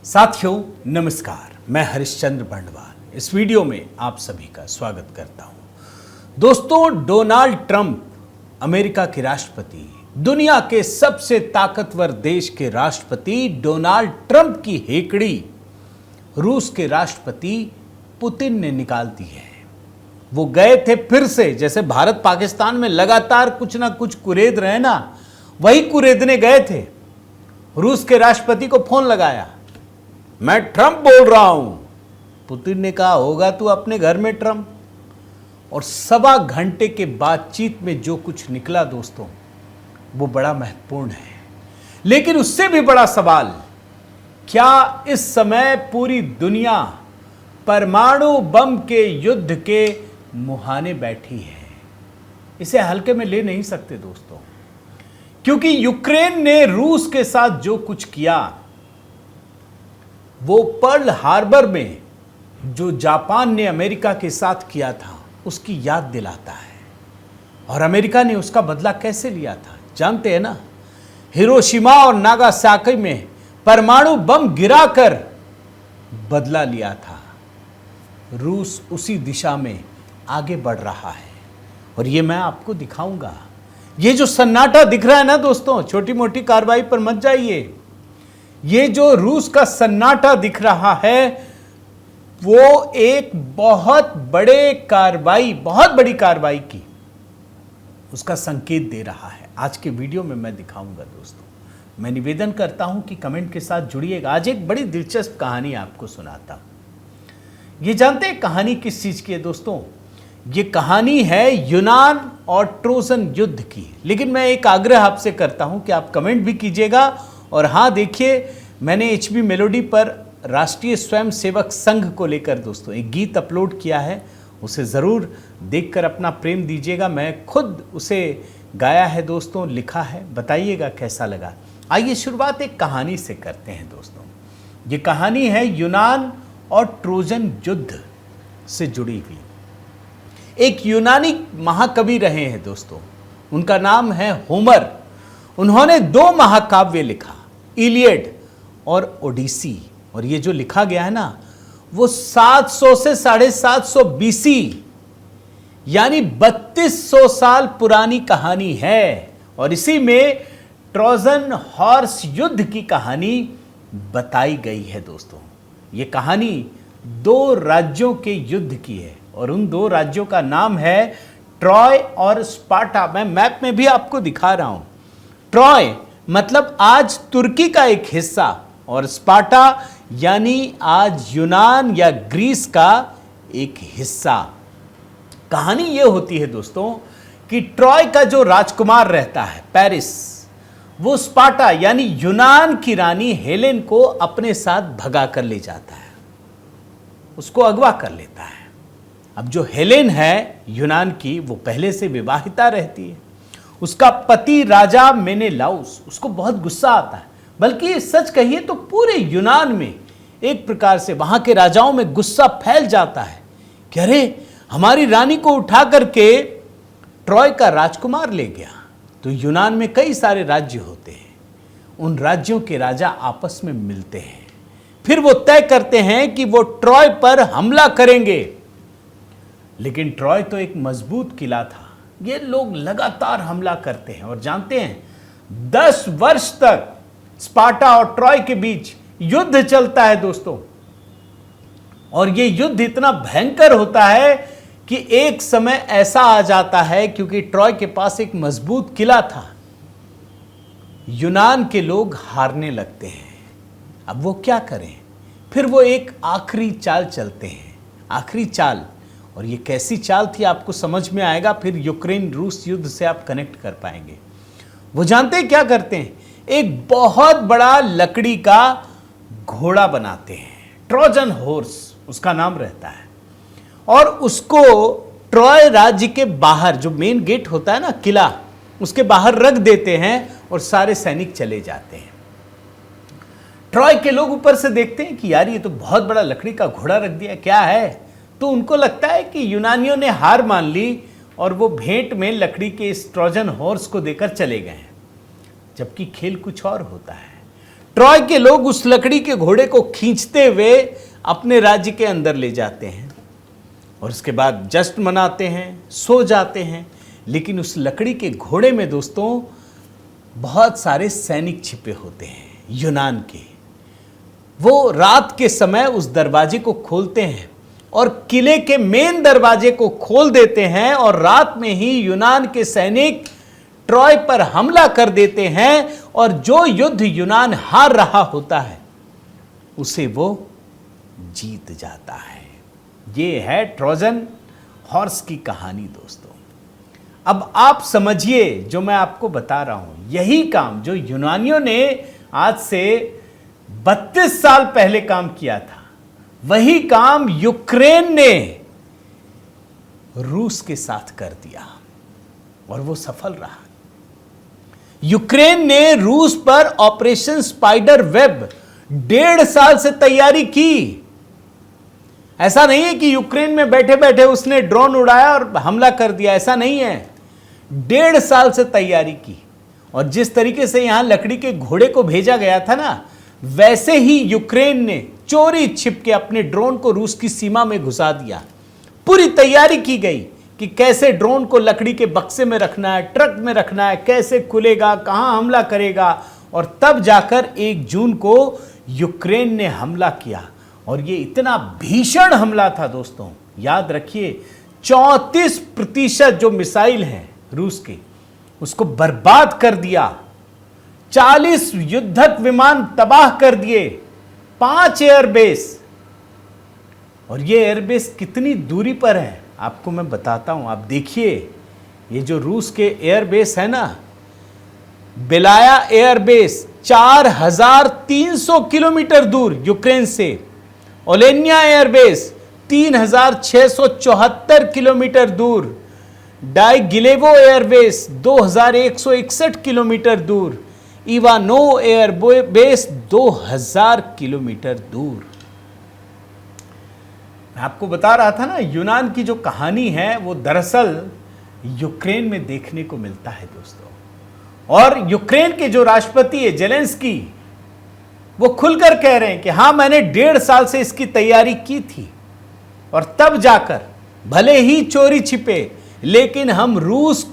साथियों नमस्कार, मैं हरिश्चंद्र बंडवाल इस वीडियो में आप सभी का स्वागत करता हूं। दोस्तों, डोनाल्ड ट्रंप अमेरिका के राष्ट्रपति, दुनिया के सबसे ताकतवर देश के राष्ट्रपति डोनाल्ड ट्रंप की हेकड़ी रूस के राष्ट्रपति पुतिन ने निकाल दी है। वो गए थे फिर से, जैसे भारत पाकिस्तान में लगातार कुछ ना कुछ कुरेद रहे ना, वही कुरेदने गए थे। रूस के राष्ट्रपति को फोन लगाया, मैं ट्रंप बोल रहा हूं। पुतिन ने कहा, होगा तू अपने घर में ट्रंप। और 1.25 घंटे के बातचीत में जो कुछ निकला दोस्तों, वो बड़ा महत्वपूर्ण है। लेकिन उससे भी बड़ा सवाल, क्या इस समय पूरी दुनिया परमाणु बम के युद्ध के मुहाने बैठी है? इसे हल्के में ले नहीं सकते दोस्तों, क्योंकि यूक्रेन ने रूस के साथ जो कुछ किया, वो पर्ल हार्बर में जो जापान ने अमेरिका के साथ किया था उसकी याद दिलाता है। और अमेरिका ने उसका बदला कैसे लिया था जानते हैं ना? हिरोशिमा और नागासाकी में परमाणु बम गिराकर बदला लिया था। रूस उसी दिशा में आगे बढ़ रहा है और ये मैं आपको दिखाऊंगा। ये जो सन्नाटा दिख रहा है ना दोस्तों, छोटी मोटी कार्रवाई पर मत जाइए। ये जो रूस का सन्नाटा दिख रहा है, वो एक बहुत बड़ी कार्रवाई की उसका संकेत दे रहा है। आज के वीडियो में मैं दिखाऊंगा दोस्तों। मैं निवेदन करता हूं कि कमेंट के साथ जुड़िएगा। आज एक बड़ी दिलचस्प कहानी आपको सुनाता हूं। ये जानते हैं कहानी किस चीज की है दोस्तों? ये कहानी है यूनान और ट्रोजन युद्ध की। लेकिन मैं एक आग्रह आपसे करता हूं कि आप कमेंट भी कीजिएगा। और हाँ, देखिए, मैंने HB मेलोडी पर राष्ट्रीय स्वयंसेवक संघ को लेकर दोस्तों एक गीत अपलोड किया है, उसे ज़रूर देखकर अपना प्रेम दीजिएगा। मैं खुद उसे गाया है दोस्तों, लिखा है, बताइएगा कैसा लगा। आइए शुरुआत एक कहानी से करते हैं दोस्तों। ये कहानी है यूनान और ट्रोजन युद्ध से जुड़ी हुई। एक यूनानी महाकवि रहे हैं दोस्तों, उनका नाम है होमर। उन्होंने 2 महाकाव्य लिखा, इलियड और ओडिसी। और ये जो लिखा गया है ना, वो 700 से 750 BC यानी 3200 साल पुरानी कहानी है। और इसी में ट्रोजन हॉर्स युद्ध की कहानी बताई गई है दोस्तों। ये कहानी 2 राज्यों के युद्ध की है और उन 2 राज्यों का नाम है ट्रॉय और स्पार्टा। मैं मैप में भी आपको दिखा रहा हूं। ट्रॉय मतलब आज तुर्की का एक हिस्सा, और स्पार्टा यानी आज यूनान या ग्रीस का एक हिस्सा। कहानी यह होती है दोस्तों कि ट्रॉय का जो राजकुमार रहता है पेरिस, वो स्पार्टा यानी यूनान की रानी हेलेन को अपने साथ भगा कर ले जाता है, उसको अगवा कर लेता है। अब जो हेलेन है यूनान की, वो पहले से विवाहिता रहती है। उसका पति राजा मेनेलाउस, उसको बहुत गुस्सा आता है। बल्कि सच कहिए तो पूरे यूनान में एक प्रकार से वहां के राजाओं में गुस्सा फैल जाता है कि अरे, हमारी रानी को उठा करके ट्रॉय का राजकुमार ले गया। तो यूनान में कई सारे राज्य होते हैं, उन राज्यों के राजा आपस में मिलते हैं, फिर वो तय करते हैं कि वो ट्रॉय पर हमला करेंगे। लेकिन ट्रॉय तो एक मजबूत किला था। ये लोग लगातार हमला करते हैं और जानते हैं 10 वर्ष तक स्पार्टा और ट्रॉय के बीच युद्ध चलता है दोस्तों। और ये युद्ध इतना भयंकर होता है कि एक समय ऐसा आ जाता है, क्योंकि ट्रॉय के पास एक मजबूत किला था, यूनान के लोग हारने लगते हैं। अब वो क्या करें? फिर वो एक आखिरी चाल चलते हैं, आखिरी चाल। और ये कैसी चाल थी आपको समझ में आएगा, फिर यूक्रेन रूस युद्ध से आप कनेक्ट कर पाएंगे। वो जानते हैं क्या करते हैं? एक बहुत बड़ा लकड़ी का घोड़ा बनाते हैं, ट्रोजन हॉर्स उसका नाम रहता है। और उसको ट्रॉय राज्य के बाहर, जो मेन गेट होता है ना किला, उसके बाहर रख देते हैं और सारे सैनिक चले जाते हैं। ट्रॉय के लोग ऊपर से देखते हैं कि यार, ये तो बहुत बड़ा लकड़ी का घोड़ा रख दिया, क्या है? तो उनको लगता है कि यूनानियों ने हार मान ली और वो भेंट में लकड़ी के इस ट्रोजन हॉर्स को देकर चले गए हैं। जबकि खेल कुछ और होता है। ट्रॉय के लोग उस लकड़ी के घोड़े को खींचते हुए अपने राज्य के अंदर ले जाते हैं और उसके बाद जश्न मनाते हैं, सो जाते हैं। लेकिन उस लकड़ी के घोड़े में दोस्तों बहुत सारे सैनिक छिपे होते हैं यूनान के। वो रात के समय उस दरवाजे को खोलते हैं और किले के मेन दरवाजे को खोल देते हैं और रात में ही यूनान के सैनिक ट्रॉय पर हमला कर देते हैं और जो युद्ध यूनान हार रहा होता है उसे वो जीत जाता है। ये है ट्रोजन हॉर्स की कहानी दोस्तों। अब आप समझिए जो मैं आपको बता रहा हूं, यही काम जो यूनानियों ने आज से 32 साल पहले काम किया था, वही काम यूक्रेन ने रूस के साथ कर दिया और वो सफल रहा। यूक्रेन ने रूस पर ऑपरेशन स्पाइडर वेब 1.5 साल से तैयारी की। ऐसा नहीं है कि यूक्रेन में बैठे बैठे उसने ड्रोन उड़ाया और हमला कर दिया, ऐसा नहीं है। 1.5 साल से तैयारी की और जिस तरीके से यहां लकड़ी के घोड़े को भेजा गया था ना, वैसे ही यूक्रेन ने चोरी छिप के अपने ड्रोन को रूस की सीमा में घुसा दिया। पूरी तैयारी की गई कि कैसे ड्रोन को लकड़ी के बक्से में रखना है, ट्रक में रखना है, कैसे खुलेगा, कहां हमला करेगा। और तब जाकर 1 जून को यूक्रेन ने हमला किया और ये इतना भीषण हमला था दोस्तों। याद रखिए 34% जो मिसाइल हैं रूस के, उसको बर्बाद कर दिया। 40 युद्धक विमान तबाह कर दिए, 5 एयरबेस। और ये एयरबेस कितनी दूरी पर है आपको मैं बताता हूं। आप देखिए, ये जो रूस के एयरबेस है ना, बेलाया एयरबेस 4300 किलोमीटर दूर यूक्रेन से, ओलेनिया एयरबेस 3674 किलोमीटर दूर, डाइगिलेवो एयरबेस 2161 किलोमीटर दूर, इवानो एयरबेस 2000 किलोमीटर दूर। मैं आपको बता रहा था ना, यूनान की जो कहानी है वो दरअसल यूक्रेन में देखने को मिलता है दोस्तों। और यूक्रेन के जो राष्ट्रपति है जेलेंस्की, वो खुलकर कह रहे हैं कि हाँ, मैंने 1.5 साल से इसकी तैयारी की थी और तब जाकर भले ही चोरी छिपे, लेकिन हम रूस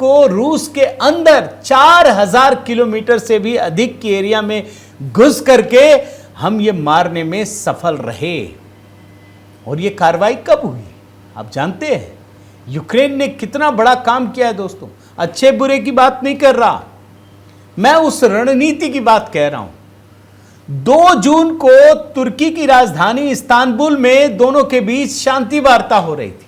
के अंदर 4000 किलोमीटर से भी अधिक के एरिया में घुस करके हम ये मारने में सफल रहे। और ये कार्रवाई कब हुई आप जानते हैं? यूक्रेन ने कितना बड़ा काम किया है दोस्तों। अच्छे बुरे की बात नहीं कर रहा, मैं उस रणनीति की बात कह रहा हूं। 2 जून को तुर्की की राजधानी इस्तांबुल में दोनों के बीच शांति वार्ता हो रही थी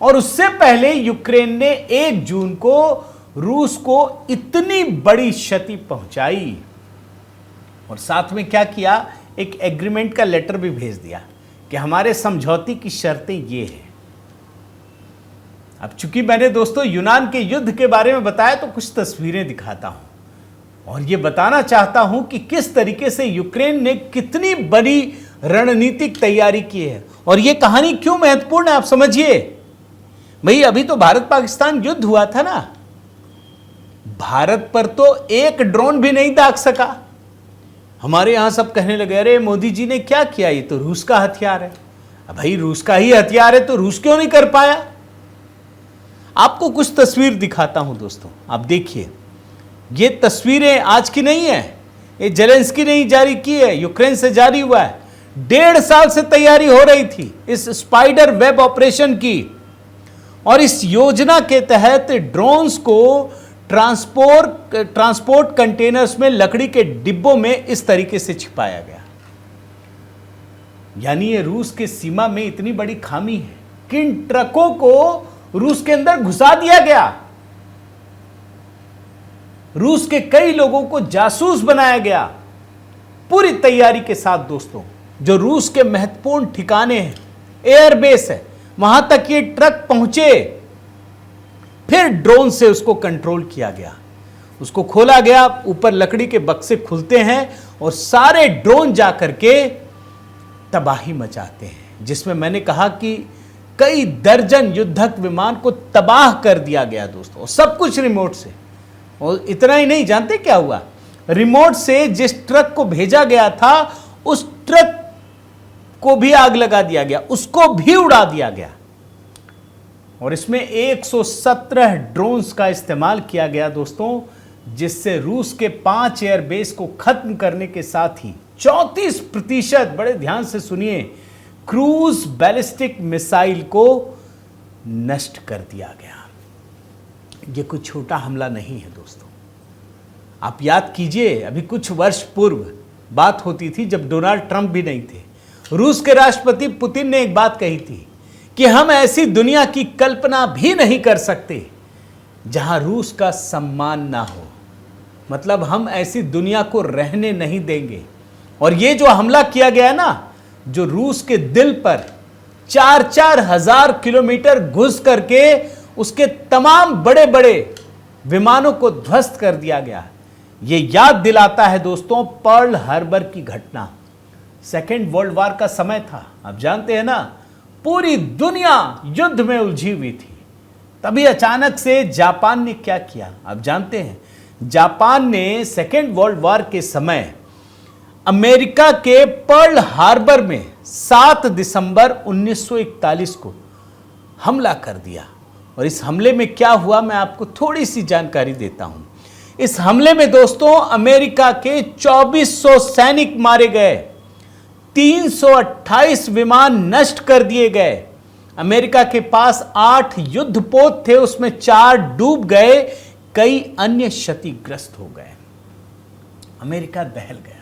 और उससे पहले यूक्रेन ने 1 जून को रूस को इतनी बड़ी क्षति पहुंचाई और साथ में क्या किया, एक एग्रीमेंट का लेटर भी भेज दिया कि हमारे समझौते की शर्तें ये हैं। अब चूंकि मैंने दोस्तों यूनान के युद्ध के बारे में बताया, तो कुछ तस्वीरें दिखाता हूं और ये बताना चाहता हूं कि किस तरीके से यूक्रेन ने कितनी बड़ी रणनीतिक तैयारी की है। और ये कहानी क्यों महत्वपूर्ण है आप समझिए। भाई, अभी तो भारत पाकिस्तान युद्ध हुआ था ना, भारत पर तो एक ड्रोन भी नहीं दाग सका। हमारे यहां सब कहने लगे, अरे मोदी जी ने क्या किया, ये तो रूस का हथियार है। अब भाई, रूस का ही हथियार है तो रूस क्यों नहीं कर पाया। आपको कुछ तस्वीर दिखाता हूं दोस्तों, आप देखिए। ये तस्वीरें आज की नहीं है, ये जेलेंस्की ने जारी की है, यूक्रेन से जारी हुआ है। 1.5 साल से तैयारी हो रही थी इस स्पाइडर वेब ऑपरेशन की और इस योजना के तहत ड्रोन्स को ट्रांसपोर्ट कंटेनर्स में लकड़ी के डिब्बों में इस तरीके से छिपाया गया। यानी ये रूस के सीमा में इतनी बड़ी खामी है कि इन ट्रकों को रूस के अंदर घुसा दिया गया। रूस के कई लोगों को जासूस बनाया गया पूरी तैयारी के साथ दोस्तों। जो रूस के महत्वपूर्ण ठिकाने हैं, एयरबेस है, वहां तक ये ट्रक पहुंचे, फिर ड्रोन से उसको कंट्रोल किया गया, उसको खोला गया। ऊपर लकड़ी के बक्से खुलते हैं और सारे ड्रोन जाकर के तबाही मचाते हैं, जिसमें मैंने कहा कि कई दर्जन युद्धक विमान को तबाह कर दिया गया दोस्तों, सब कुछ रिमोट से। और इतना ही नहीं, जानते क्या हुआ, रिमोट से जिस ट्रक को भेजा गया था उस ट्रक को भी आग लगा दिया गया, उसको भी उड़ा दिया गया। और इसमें 117 ड्रोन्स का इस्तेमाल किया गया दोस्तों, जिससे रूस के 5 एयरबेस को खत्म करने के साथ ही 34%, बड़े ध्यान से सुनिए, क्रूज बैलिस्टिक मिसाइल को नष्ट कर दिया गया। यह कोई छोटा हमला नहीं है दोस्तों। आप याद कीजिए, अभी कुछ वर्ष पूर्व बात होती थी जब डोनाल्ड ट्रंप भी नहीं थे। रूस के राष्ट्रपति पुतिन ने एक बात कही थी कि हम ऐसी दुनिया की कल्पना भी नहीं कर सकते जहां रूस का सम्मान ना हो। मतलब हम ऐसी दुनिया को रहने नहीं देंगे। और ये जो हमला किया गया ना, जो रूस के दिल पर 4-4 हजार किलोमीटर घुस करके उसके तमाम बड़े बड़े विमानों को ध्वस्त कर दिया गया, ये याद दिलाता है दोस्तों पर्ल हार्बर की घटना। सेकेंड वर्ल्ड वॉर का समय था, आप जानते हैं ना, पूरी दुनिया युद्ध में उलझी हुई थी। तभी अचानक से जापान ने क्या किया, आप जानते हैं। जापान ने सेकेंड वर्ल्ड वॉर के समय अमेरिका के पर्ल हार्बर में 7 दिसंबर 1941 को हमला कर दिया। और इस हमले में क्या हुआ, मैं आपको थोड़ी सी जानकारी देता हूं। इस हमले में दोस्तों अमेरिका के 2400 सैनिक मारे गए, 328 विमान नष्ट कर दिए गए। अमेरिका के पास 8 युद्धपोत थे, उसमें 4 डूब गए, कई अन्य क्षतिग्रस्त हो गए। अमेरिका दहल गया।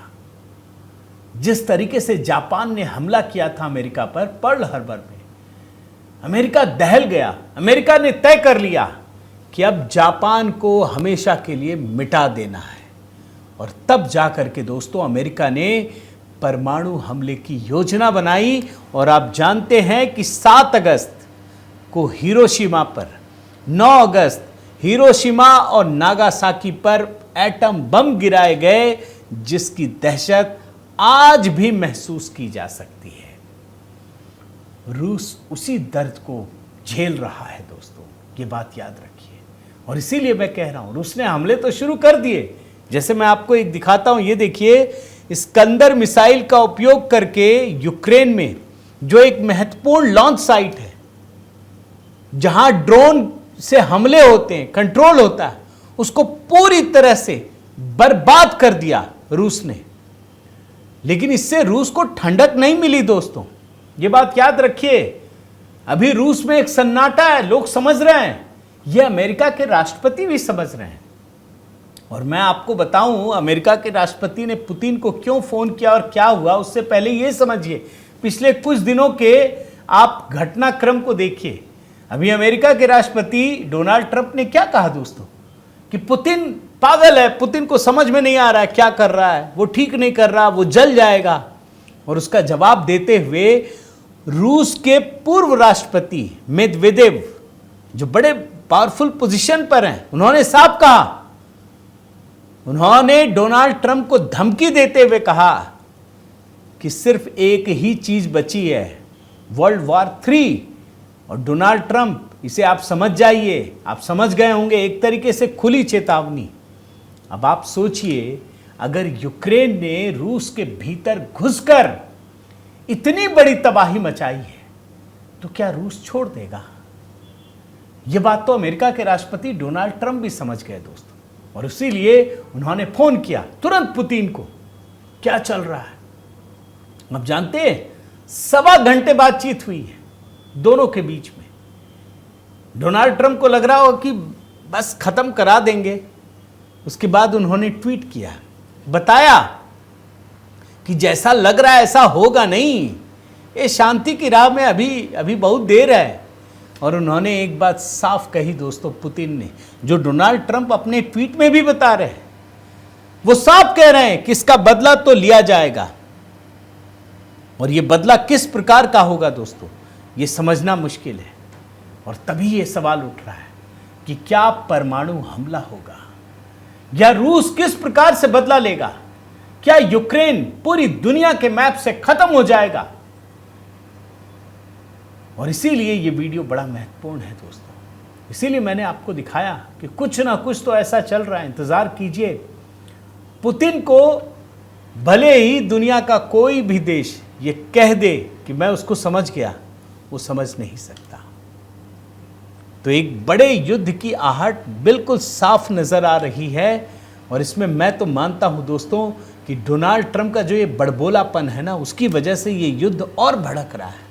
जिस तरीके से जापान ने हमला किया था अमेरिका पर पर्ल हार्बर में, अमेरिका दहल गया। अमेरिका ने तय कर लिया कि अब जापान को हमेशा के लिए मिटा देना है। और तब जाकर के दोस्तों अमेरिका ने परमाणु हमले की योजना बनाई। और आप जानते हैं कि 7 अगस्त को हिरोशिमा पर, 9 अगस्त हिरोशिमा और नागासाकी पर एटम बम गिराए गए, जिसकी दहशत आज भी महसूस की जा सकती है। रूस उसी दर्द को झेल रहा है दोस्तों, ये बात याद रखिए। और इसीलिए मैं कह रहा हूं, रूस ने हमले तो शुरू कर दिए। जैसे मैं आपको एक दिखाता हूं, ये देखिए, इस्कंदर मिसाइल का उपयोग करके यूक्रेन में जो एक महत्वपूर्ण लॉन्च साइट है, जहां ड्रोन से हमले होते हैं, कंट्रोल होता है, उसको पूरी तरह से बर्बाद कर दिया रूस ने। लेकिन इससे रूस को ठंडक नहीं मिली दोस्तों, ये बात याद रखिए। अभी रूस में एक सन्नाटा है, लोग समझ रहे हैं, ये अमेरिका के राष्ट्रपति भी समझ रहे हैं। और मैं आपको बताऊं अमेरिका के राष्ट्रपति ने पुतिन को क्यों फोन किया और क्या हुआ, उससे पहले ये समझिए पिछले कुछ दिनों के आप घटनाक्रम को देखिए। अभी अमेरिका के राष्ट्रपति डोनाल्ड ट्रंप ने क्या कहा दोस्तों, कि पुतिन पागल है, पुतिन को समझ में नहीं आ रहा है क्या कर रहा है, वो ठीक नहीं कर रहा, वो जल जाएगा। और उसका जवाब देते हुए रूस के पूर्व राष्ट्रपति मेदवेदेव, जो बड़े पावरफुल पोजीशन पर हैं, उन्होंने साफ कहा, उन्होंने डोनाल्ड ट्रंप को धमकी देते हुए कहा कि सिर्फ एक ही चीज बची है, वर्ल्ड वॉर 3। और डोनाल्ड ट्रंप, इसे आप समझ जाइए, आप समझ गए होंगे, एक तरीके से खुली चेतावनी। अब आप सोचिए, अगर यूक्रेन ने रूस के भीतर घुसकर इतनी बड़ी तबाही मचाई है, तो क्या रूस छोड़ देगा? यह बात तो अमेरिका के राष्ट्रपति डोनाल्ड ट्रंप भी समझ गए दोस्तों। और इसीलिए उन्होंने फोन किया तुरंत पुतिन को, क्या चल रहा है। अब जानते हैं, 1.25 घंटे बातचीत हुई है दोनों के बीच में। डोनाल्ड ट्रंप को लग रहा हो कि बस खत्म करा देंगे। उसके बाद उन्होंने ट्वीट किया, बताया कि जैसा लग रहा है ऐसा होगा नहीं, ये शांति की राह में अभी बहुत देर है। और उन्होंने एक बात साफ कही दोस्तों पुतिन ने, जो डोनाल्ड ट्रंप अपने ट्वीट में भी बता रहे हैं, वो साफ कह रहे हैं कि इसका बदला तो लिया जाएगा। और ये बदला किस प्रकार का होगा दोस्तों, ये समझना मुश्किल है। और तभी ये सवाल उठ रहा है कि क्या परमाणु हमला होगा, या रूस किस प्रकार से बदला लेगा? क्या यूक्रेन पूरी दुनिया के मैप से खत्म हो जाएगा? और इसीलिए ये वीडियो बड़ा महत्वपूर्ण है दोस्तों। इसीलिए मैंने आपको दिखाया कि कुछ ना कुछ तो ऐसा चल रहा है, इंतजार कीजिए। पुतिन को भले ही दुनिया का कोई भी देश ये कह दे कि मैं उसको समझ गया, वो समझ नहीं सकता। तो एक बड़े युद्ध की आहट बिल्कुल साफ नजर आ रही है, और इसमें मैं तो मानता हूं दोस्तों कि डोनाल्ड ट्रंप का जो ये बड़बोलापन है ना, उसकी वजह से ये युद्ध और भड़क रहा है।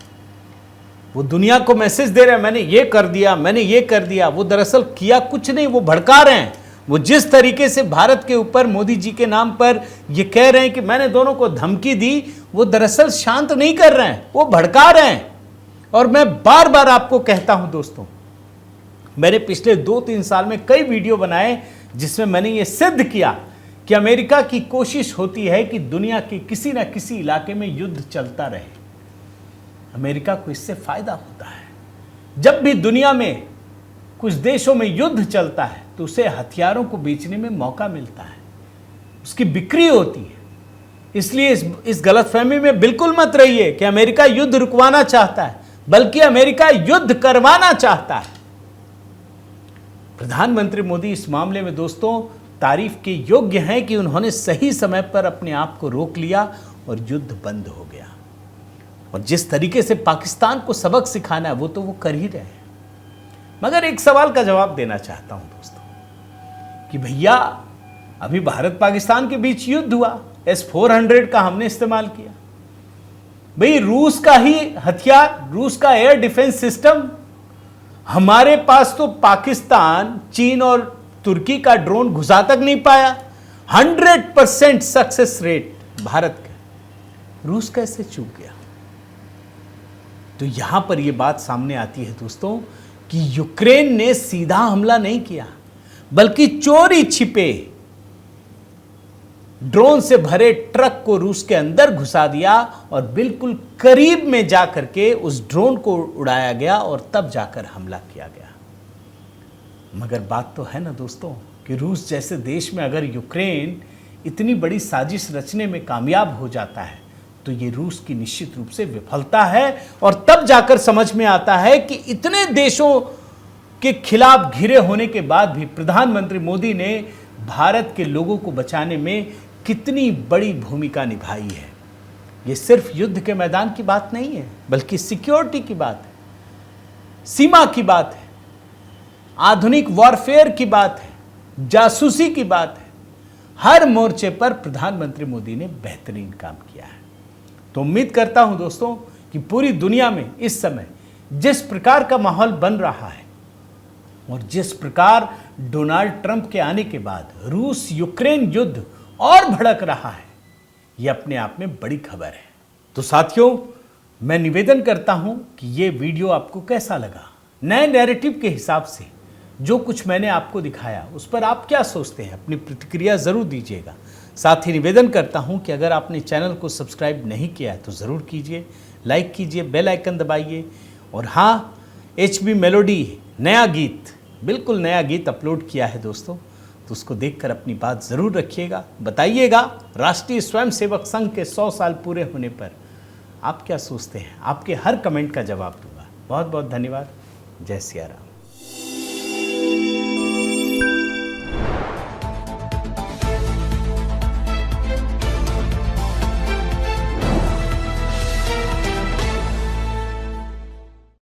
वो दुनिया को मैसेज दे रहे हैं मैंने ये कर दिया, मैंने ये कर दिया। वो दरअसल किया कुछ नहीं, वो भड़का रहे हैं। वो जिस तरीके से भारत के ऊपर मोदी जी के नाम पर ये कह रहे हैं कि मैंने दोनों को धमकी दी, वो दरअसल शांत नहीं कर रहे हैं, वो भड़का रहे हैं। और मैं बार बार आपको कहता हूं दोस्तों, मैंने पिछले 2-3 साल में कई वीडियो बनाए जिसमें मैंने ये सिद्ध किया कि अमेरिका की कोशिश होती है कि दुनिया के किसी न किसी इलाके में युद्ध चलता रहे। अमेरिका को इससे फायदा होता है। जब भी दुनिया में कुछ देशों में युद्ध चलता है तो उसे हथियारों को बेचने में मौका मिलता है, उसकी बिक्री होती है। इसलिए इस गलतफहमी में बिल्कुल मत रहिए कि अमेरिका युद्ध रुकवाना चाहता है, बल्कि अमेरिका युद्ध करवाना चाहता है। प्रधानमंत्री मोदी इस मामले में दोस्तों तारीफ के योग्य हैं कि उन्होंने सही समय पर अपने आप को रोक लिया और युद्ध बंद हो गया। और जिस तरीके से पाकिस्तान को सबक सिखाना है वो तो वो कर ही रहे हैं। मगर एक सवाल का जवाब देना चाहता हूं दोस्तों कि भैया अभी भारत पाकिस्तान के बीच युद्ध हुआ, S-400 का हमने इस्तेमाल किया। भाई रूस का ही हथियार, रूस का एयर डिफेंस सिस्टम, हमारे पास तो पाकिस्तान, चीन और तुर्की का ड्रोन घुसा तक नहीं पाया। 100% सक्सेस रेट भारत का, रूस कैसे चूक गया? तो यहां पर यह बात सामने आती है दोस्तों कि यूक्रेन ने सीधा हमला नहीं किया, बल्कि चोरी छिपे ड्रोन से भरे ट्रक को रूस के अंदर घुसा दिया और बिल्कुल करीब में जाकर के उस ड्रोन को उड़ाया गया और तब जाकर हमला किया गया। मगर बात तो है ना दोस्तों कि रूस जैसे देश में अगर यूक्रेन इतनी बड़ी साजिश रचने में कामयाब हो जाता है तो ये रूस की निश्चित रूप से विफलता है। और तब जाकर समझ में आता है कि इतने देशों के खिलाफ घिरे होने के बाद भी प्रधानमंत्री मोदी ने भारत के लोगों को बचाने में कितनी बड़ी भूमिका निभाई है। ये सिर्फ युद्ध के मैदान की बात नहीं है, बल्कि सिक्योरिटी की बात है, सीमा की बात है, आधुनिक वॉरफेयर की बात है, जासूसी की बात है। हर मोर्चे पर प्रधानमंत्री मोदी ने बेहतरीन काम किया है। तो उम्मीद करता हूं दोस्तों कि पूरी दुनिया में इस समय जिस प्रकार का माहौल बन रहा है और जिस प्रकार डोनाल्ड ट्रंप के आने के बाद रूस यूक्रेन युद्ध और भड़क रहा है, यह अपने आप में बड़ी खबर है। तो साथियों, मैं निवेदन करता हूं कि यह वीडियो आपको कैसा लगा, नए नैरेटिव के हिसाब से जो कुछ मैंने आपको दिखाया उस पर आप क्या सोचते हैं, अपनी प्रतिक्रिया जरूर दीजिएगा। साथ ही निवेदन करता हूं कि अगर आपने चैनल को सब्सक्राइब नहीं किया है तो ज़रूर कीजिए, लाइक कीजिए, बेल आइकन दबाइए। और हाँ, HB मेलोडी नया गीत, बिल्कुल नया गीत अपलोड किया है दोस्तों, तो उसको देखकर अपनी बात ज़रूर रखिएगा, बताइएगा। राष्ट्रीय स्वयंसेवक संघ के 100 साल पूरे होने पर आप क्या सोचते हैं, आपके हर कमेंट का जवाब दूंगा। बहुत बहुत धन्यवाद। जय सिया राम।